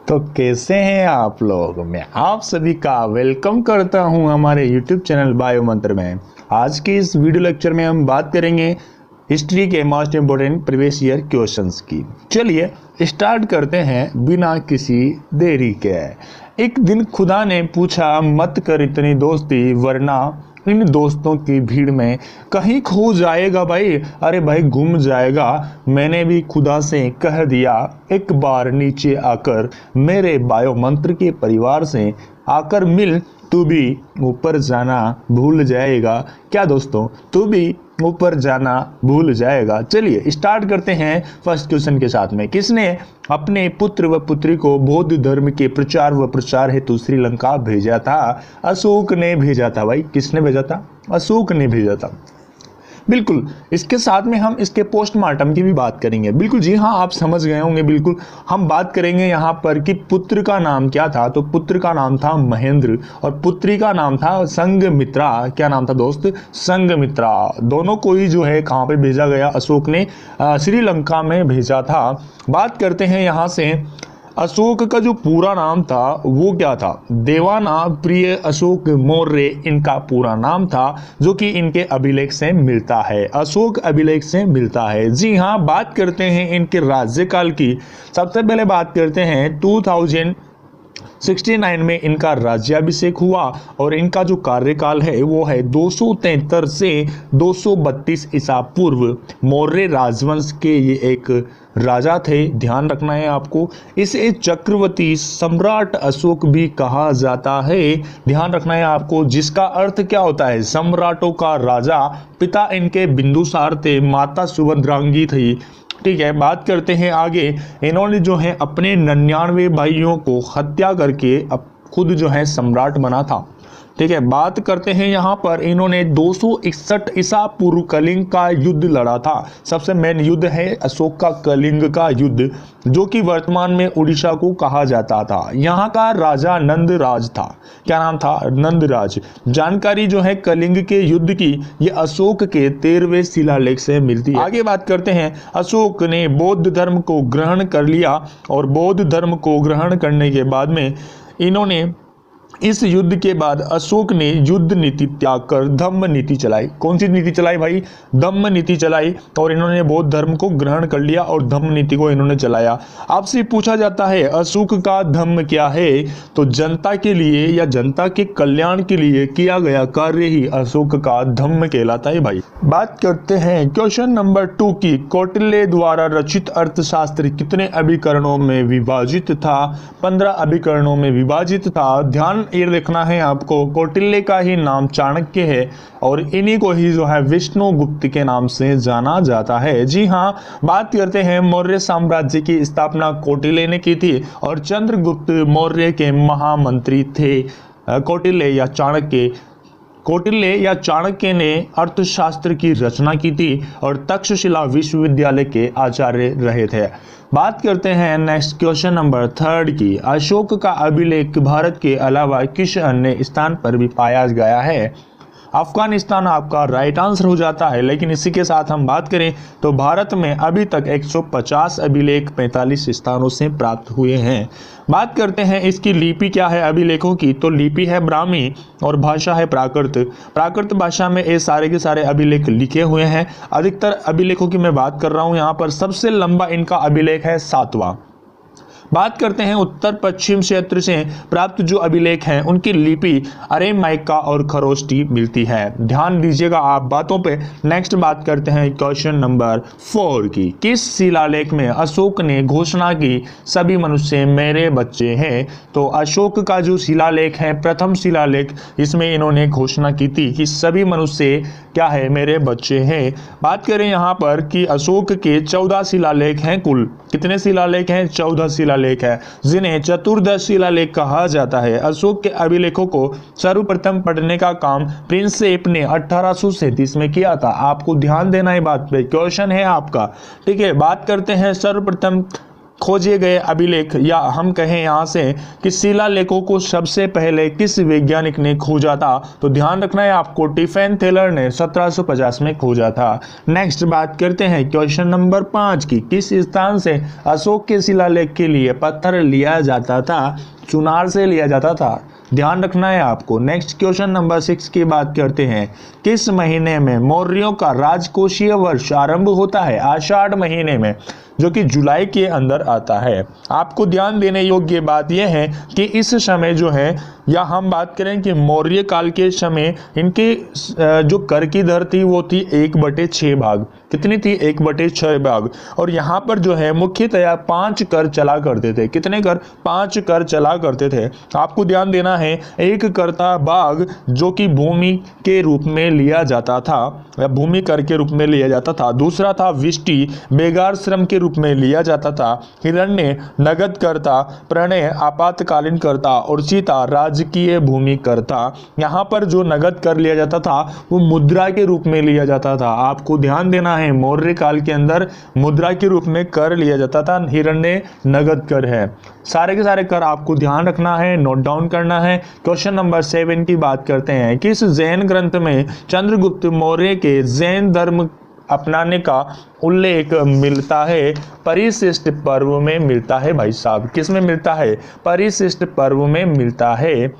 तो कैसे हैं आप लोग। मैं आप सभी का वेलकम करता हूं हमारे YouTube चैनल बायो मंत्र में। आज के इस वीडियो लेक्चर में हम बात करेंगे हिस्ट्री के most important previous year questions की। चलिए स्टार्ट करते हैं बिना किसी देरी के। एक दिन खुदा ने पूछा, मत कर इतनी दोस्ती वरना इन दोस्तों की भीड़ में कहीं खो जाएगा भाई। अरे भाई गुम जाएगा। मैंने भी खुदा से कह दिया, एक बार नीचे आकर मेरे बायो मंत्र के परिवार से आकर मिल, तू भी ऊपर जाना भूल जाएगा। क्या दोस्तों, तू भी ऊपर जाना भूल जाएगा। चलिए स्टार्ट करते हैं फर्स्ट क्वेश्चन के साथ में। किसने अपने पुत्र व पुत्री को बौद्ध धर्म के प्रचार व प्रसार हेतु श्रीलंका भेजा था? अशोक ने भेजा था भाई। किसने भेजा था? अशोक ने भेजा था। बिल्कुल। इसके साथ में हम इसके पोस्टमार्टम की भी बात करेंगे। बिल्कुल जी हाँ, आप समझ गए होंगे। बिल्कुल हम बात करेंगे यहाँ पर कि पुत्र का नाम क्या था। तो पुत्र का नाम था महेंद्र और पुत्री का नाम था संघमित्रा। क्या नाम था दोस्त? संघमित्रा। दोनों को ही जो है कहाँ पे भेजा गया? अशोक ने श्रीलंका में भेजा था। बात करते हैं यहाँ से अशोक का जो पूरा नाम था वो क्या था? देवाना प्रिय अशोक मौर्य इनका पूरा नाम था, जो कि इनके अभिलेख से मिलता है। अशोक अभिलेख से मिलता है। जी हाँ, बात करते हैं इनके राज्यकाल की। सबसे पहले बात करते हैं 2069 में इनका राज्याभिषेक हुआ और इनका जो कार्यकाल है वो है 273 से 232 ईसा पूर्व। मौर्य राजवंश के ये एक राजा थे, ध्यान रखना है आपको। इसे चक्रवर्ती सम्राट अशोक भी कहा जाता है, ध्यान रखना है आपको। जिसका अर्थ क्या होता है? सम्राटों का राजा। पिता इनके बिंदुसार थे, माता सुभद्रांगी थी। ठीक है, बात करते हैं आगे। इन्होंने जो है अपने 99 भाइयों को हत्या करके अब खुद जो है सम्राट बना था। ठीक है, बात करते हैं यहाँ पर इन्होंने 261 ईसा पूर्व कलिंग का युद्ध लड़ा था। सबसे मेन युद्ध है अशोक का कलिंग का युद्ध, जो कि वर्तमान में उड़ीसा को कहा जाता था। यहाँ का राजा नंदराज था। क्या नाम था? नंदराज। जानकारी जो है कलिंग के युद्ध की ये अशोक के 13वें शिलालेख से मिलती है। आगे बात करते हैं। अशोक ने बौद्ध धर्म को ग्रहण कर लिया और बौद्ध धर्म को ग्रहण करने के बाद में इन्होंने इस युद्ध के बाद अशोक ने युद्ध नीति त्याग कर धम्म नीति चलाई। कौन सी नीति चलाई भाई? धम्म नीति चलाई। और इन्होंने बौद्ध धर्म को ग्रहण कर लिया और धम्म नीति को इन्होंने चलाया। आपसे पूछा जाता है अशोक का धम्म क्या है? तो जनता के लिए या जनता के कल्याण के लिए किया गया कार्य ही अशोक का धम्म कहलाता है भाई। बात करते हैं क्वेश्चन नंबर 2 की। कौटिल्य द्वारा रचित अर्थशास्त्र कितने अभिकरणों में विभाजित था? 15 अभिकरणों में विभाजित था। ध्यान ये लिखना है आपको। कौटिल्य का ही नाम चाणक्य है और इन्हीं को ही जो है विष्णुगुप्त के नाम से जाना जाता है। जी हाँ, बात करते हैं मौर्य साम्राज्य की स्थापना कौटिल्य ने की थी और चंद्रगुप्त मौर्य के महामंत्री थे। कौटिल्य या चाणक्य ने अर्थशास्त्र की रचना की थी और तक्षशिला विश्वविद्यालय के आचार्य रहे थे। बात करते हैं नेक्स्ट क्वेश्चन नंबर 3 की। अशोक का अभिलेख भारत के अलावा किस अन्य स्थान पर भी पाया गया है? अफगानिस्तान आपका राइट आंसर हो जाता है। लेकिन इसी के साथ हम बात करें तो भारत में अभी तक 150 अभिलेख 45 स्थानों से प्राप्त हुए हैं। बात करते हैं इसकी लिपि क्या है अभिलेखों की। तो लिपि है ब्राह्मी और भाषा है प्राकृत। प्राकृत भाषा में ये सारे के सारे अभिलेख लिखे हुए हैं। अधिकतर अभिलेखों की मैं बात कर रहा हूँ यहाँ पर। सबसे लंबा इनका अभिलेख है 7वां। बात करते हैं उत्तर पश्चिम क्षेत्र से प्राप्त जो अभिलेख हैं उनकी लिपि अरेमाइका और खरोष्टी मिलती है। ध्यान दीजिएगा आप बातों पे। नेक्स्ट बात करते हैं क्वेश्चन नंबर 4 की। किस शिलालेख में अशोक ने घोषणा की, सभी मनुष्य मेरे बच्चे हैं? तो अशोक का जो शिलालेख है, प्रथम शिलालेख, इसमें इन्होंने घोषणा की थी कि सभी मनुष्य क्या है? मेरे बच्चे हैं। बात करें यहाँ पर कि अशोक के 14 शिलालेख हैं। कुल कितने शिलालेख हैं? 14 शिलालेख है, जिन्हें चतुर्दश शिलालेख कहा जाता है। अशोक के अभिलेखों को सर्वप्रथम पढ़ने का काम प्रिंसेप ने 1837 में किया था। आपको ध्यान देना है बात पे, क्वेश्चन है आपका। ठीक है, बात करते हैं सर्वप्रथम खोजे गए अभिलेख, या हम कहें यहाँ से कि शिलालेखों को सबसे पहले किस वैज्ञानिक ने खोजा था? तो ध्यान रखना है आपको, स्टीफन थेलर ने 1750 में खोजा था। नेक्स्ट बात करते हैं क्वेश्चन नंबर 5 की। किस स्थान से अशोक के शिलालेख के लिए पत्थर लिया जाता था? चुनार से लिया जाता था, ध्यान रखना है आपको। नेक्स्ट क्वेश्चन नंबर 6 की बात करते हैं। किस महीने में मौर्यों का राजकोषीय वर्ष आरंभ होता है? आषाढ़ महीने में, जो कि जुलाई के अंदर आता है। आपको ध्यान देने योग्य बात यह है कि इस समय जो है, या हम बात करें कि मौर्य काल के समय इनके जो कर की दर थी वो थी 1/6 भाग। कितनी थी? 1/6 भाग। और यहाँ पर जो है मुख्यतया 5 कर चला करते थे। कितने कर? 5 कर चला करते थे। आपको ध्यान देना है, एक कर था बाघ, जो कि भूमि के रूप में लिया जाता था, या भूमि कर के रूप में लिया जाता था। दूसरा था विष्टि, बेगार श्रम के रूप में लिया जाता था। हिरण्य नगद करता, प्रणय आपातकालीन करता, और चीता राजकीय भूमि करता। यहाँ पर जो नगद कर लिया जाता था वो मुद्रा के रूप में लिया जाता था। आपको ध्यान देना है, मौर्य काल के अंदर मुद्रा के रूप में कर लिया जाता था। हिरण्य नगद कर है। सारे के सारे कर आपको ध्यान रखना है, नोट डाउन करना है। क्वेश्चन नंबर 7 की बात करते हैं। किस जैन ग्रंथ में चंद्रगुप्त मौर्य के जैन धर्म अपनाने का उल्लेख मिलता है? परिशिष्ट पर्व में मिलता है भाई साहब। किस में मिलता है? परिशिष्ट पर्व में मिलता है।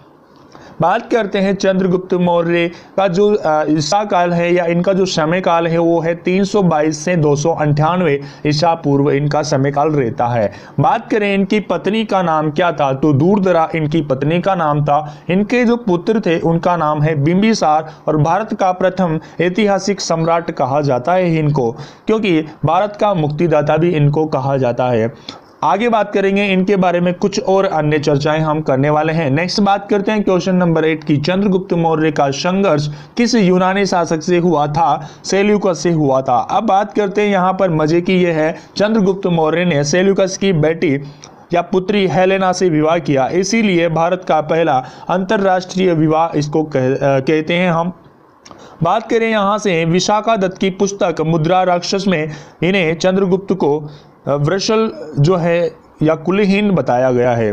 बात करते हैं चंद्रगुप्त मौर्य का जो ईसा काल है, या इनका जो समय काल है वो है 322 से 298 ईसा पूर्व इनका समय काल रहता है। बात करें इनकी पत्नी का नाम क्या था? तो दूरदरा इनकी पत्नी का नाम था। इनके जो पुत्र थे उनका नाम है बिंबिसार, और भारत का प्रथम ऐतिहासिक सम्राट कहा जाता है इनको, क्योंकि भारत का मुक्तिदाता भी इनको कहा जाता है। आगे बात करेंगे इनके बारे में, कुछ और अन्य चर्चाएं हम करने वाले हैं। नेक्स्ट बात करते हैं क्वेश्चन नंबर 8 की। चंद्रगुप्त मौर्य का संघर्ष किस यूनानी शासक से हुआ था? सेल्यूकस से हुआ था। अब बात करते हैं यहाँ पर मजे की ये है, चंद्रगुप्त मौर्य ने सेल्यूकस की बेटी या पुत्री हेलेना से विवाह किया, इसीलिए भारत का पहला अंतरराष्ट्रीय विवाह इसको कहते हैं हम। बात करें यहाँ से विशाखा दत्त की पुस्तक मुद्रा राक्षस में इन्हें चंद्रगुप्त को वृषल जो है या कुलहीन बताया गया है।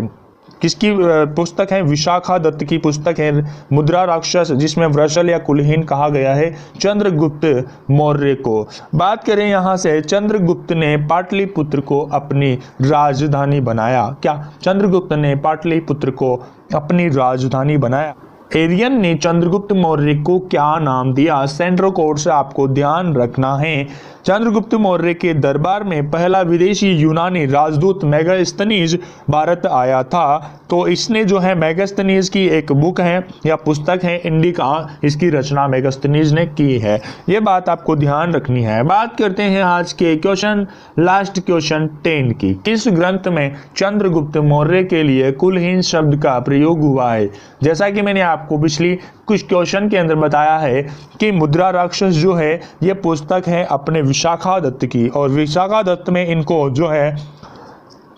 किसकी पुस्तक है? विशाखा दत्त की पुस्तक है मुद्रा राक्षस, जिसमें वृषल या कुलहीन कहा गया है चंद्रगुप्त मौर्य को। बात करें यहाँ से, चंद्रगुप्त ने पाटलिपुत्र को अपनी राजधानी बनाया। क्या? चंद्रगुप्त ने पाटलिपुत्र को अपनी राजधानी बनाया। एरियन ने चंद्रगुप्त मौर्य को क्या नाम दिया? सेंड्रोकोट से आपको ध्यान रखना है। चंद्रगुप्त मौर्य के दरबार में पहला विदेशी यूनानी राजदूत मेगास्थनीज भारत आया था, तो इसने जो है मेगास्थनीज की एक बुक है या पुस्तक है इंडिका, इसकी रचना मेगास्थनीज ने की है। ये बात आपको ध्यान रखनी है। बात करते हैं आज के क्वेश्चन, लास्ट क्वेश्चन 10 की। किस ग्रंथ में चंद्रगुप्त मौर्य के लिए कुलहीन शब्द का प्रयोग हुआ है? जैसा कि मैंने आपको पिछली कुछ क्वेश्चन के अंदर बताया है कि मुद्रा राक्षस जो है ये पुस्तक है अपने विशाखा दत्त की, और विशाखा दत्त में इनको जो है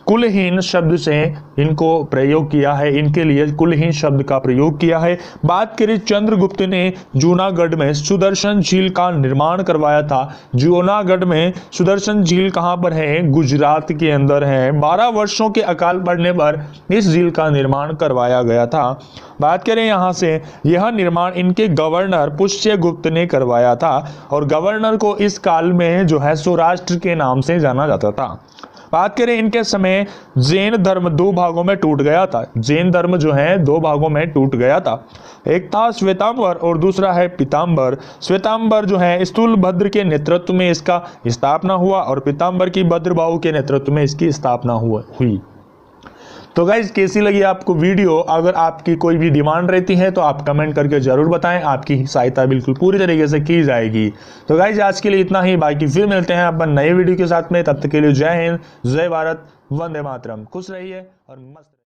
कुलहीन शब्द से इनको प्रयोग किया है, इनके लिए कुलहीन शब्द का प्रयोग किया है। बात करें चंद्रगुप्त ने जूनागढ़ में सुदर्शन झील का निर्माण करवाया था। जूनागढ़ में सुदर्शन झील कहाँ पर है? गुजरात के अंदर है। 12 वर्षों के अकाल पड़ने पर इस झील का निर्माण करवाया गया था। बात करें यहाँ से, यह निर्माण इनके गवर्नर पुष्यगुप्त ने करवाया था, और गवर्नर को इस काल में जो है सौराष्ट्र के नाम से जाना जाता था। बात करें इनके समय, जैन धर्म 2 भागों में टूट गया था। जैन धर्म जो है 2 भागों में टूट गया था। एक था श्वेतांबर और दूसरा है पीतांबर। श्वेतांबर जो है स्थूलभद्र के नेतृत्व में इसका स्थापना हुआ, और पीतांबर की भद्रबाहु के नेतृत्व में इसकी स्थापना हुई। तो गाइज कैसी लगी आपको वीडियो? अगर आपकी कोई भी डिमांड रहती है तो आप कमेंट करके जरूर बताएं, आपकी सहायता बिल्कुल पूरी तरीके से की जाएगी। तो गाइज आज के लिए इतना ही, बाकी फिर मिलते हैं अपन नए वीडियो के साथ में। तब तक के लिए जय हिंद, जय भारत, वंदे मातरम। खुश रहिए और मस्त